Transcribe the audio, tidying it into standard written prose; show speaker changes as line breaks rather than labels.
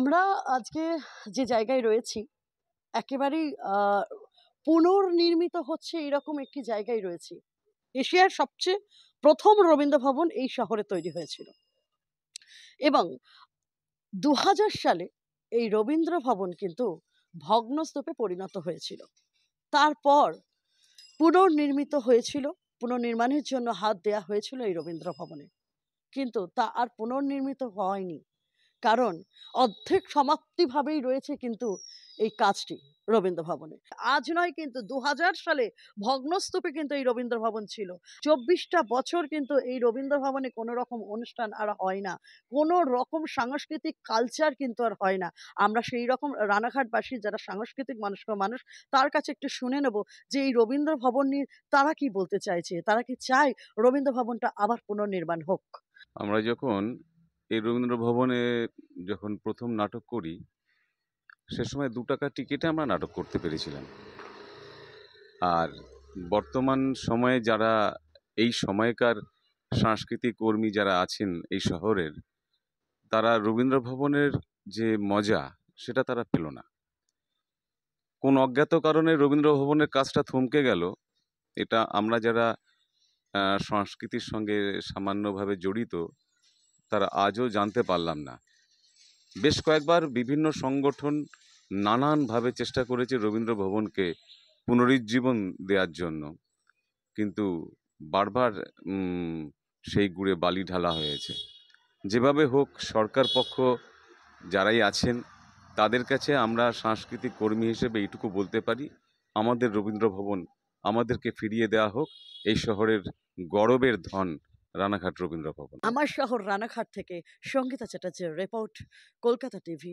আমরা আজকে যে জায়গায় রয়েছি একেবারেই পুনর্নির্মিত হচ্ছে এরকম একটি জায়গায় রয়েছি। এশিয়ার সবচেয়ে প্রথম রবীন্দ্র ভবন এই শহরে তৈরি হয়েছিল এবং ২০০০ সালে এই রবীন্দ্র ভবন কিন্তু ভগ্নস্তূপে পরিণত হয়েছিল। তারপর পুনর্নির্মিত হয়েছিল, পুনর্নির্মাণের জন্য হাত দেয়া হয়েছিল এই রবীন্দ্র ভবনে। কিন্তু তা আর পুনর্নির্মিত হয়নি। কারণ অর্ধেক সমাপ্তিভাবেই রয়েছে কিন্তু এই কাজটি রবীন্দ্র ভবনে। আজ নয় কিন্তু ২০০০ সালে ভগ্নস্তূপে কিন্তু এই রবীন্দ্র ভবন ছিল। ২৪টা বছর কিন্তু এই রবীন্দ্র ভবনে কোনো রকম অনুষ্ঠান আর হয় না। কোনো রকম সাংস্কৃতিক কালচার কিন্তু আর হয় না। আমরা সেই রকম রানাঘাটবাসী যারা সাংস্কৃতিক মানুষ তার কাছে একটু শুনে নেব যে এই রবীন্দ্র ভবন নিয়ে তারা কি বলতে চাইছে? তারা কি চায় রবীন্দ্র ভবনটা আবার পুনর্নির্মাণ হোক?
আমরা যখন এই রবীন্দ্র ভবনে যখন প্রথম নাটক করি, সে সময় ৳২ টিকিটে আমরা নাটক করতে পেরেছিলাম। আর বর্তমান সময়ে যারা এই সময়কার সাংস্কৃতিক কর্মী যারা আছেন এই শহরের, তারা রবীন্দ্র ভবনের যে মজা সেটা তারা পেল না। কোন অজ্ঞাত কারণে রবীন্দ্র ভবনের কাজটা থমকে গেল। এটা আমরা যারা সংস্কৃতির সঙ্গে সামান্যভাবে জড়িত, তারা আজও জানতে পারলাম না। বেশ কয়েকবার বিভিন্ন সংগঠন নানানভাবে চেষ্টা করেছে রবীন্দ্র ভবনকে পুনরুজ্জীবন দেওয়ার জন্য, কিন্তু বারবার সেই গুড়ে বালি ঢালা হয়েছে। যেভাবে হোক সরকার পক্ষ যারাই আছেন তাদের কাছে আমরা সাংস্কৃতিক কর্মী হিসেবে এইটুকু বলতে পারি, আমাদের রবীন্দ্র ভবন আমাদেরকে ফিরিয়ে দেওয়া হোক। এই শহরের গৌরবের ধন রানাঘাট রবীন্দ্র ভবন।
আমার শহর রানাঘাট থেকে সঙ্গীতা চ্যাটার্জির রিপোর্ট, কলকাতা টিভি।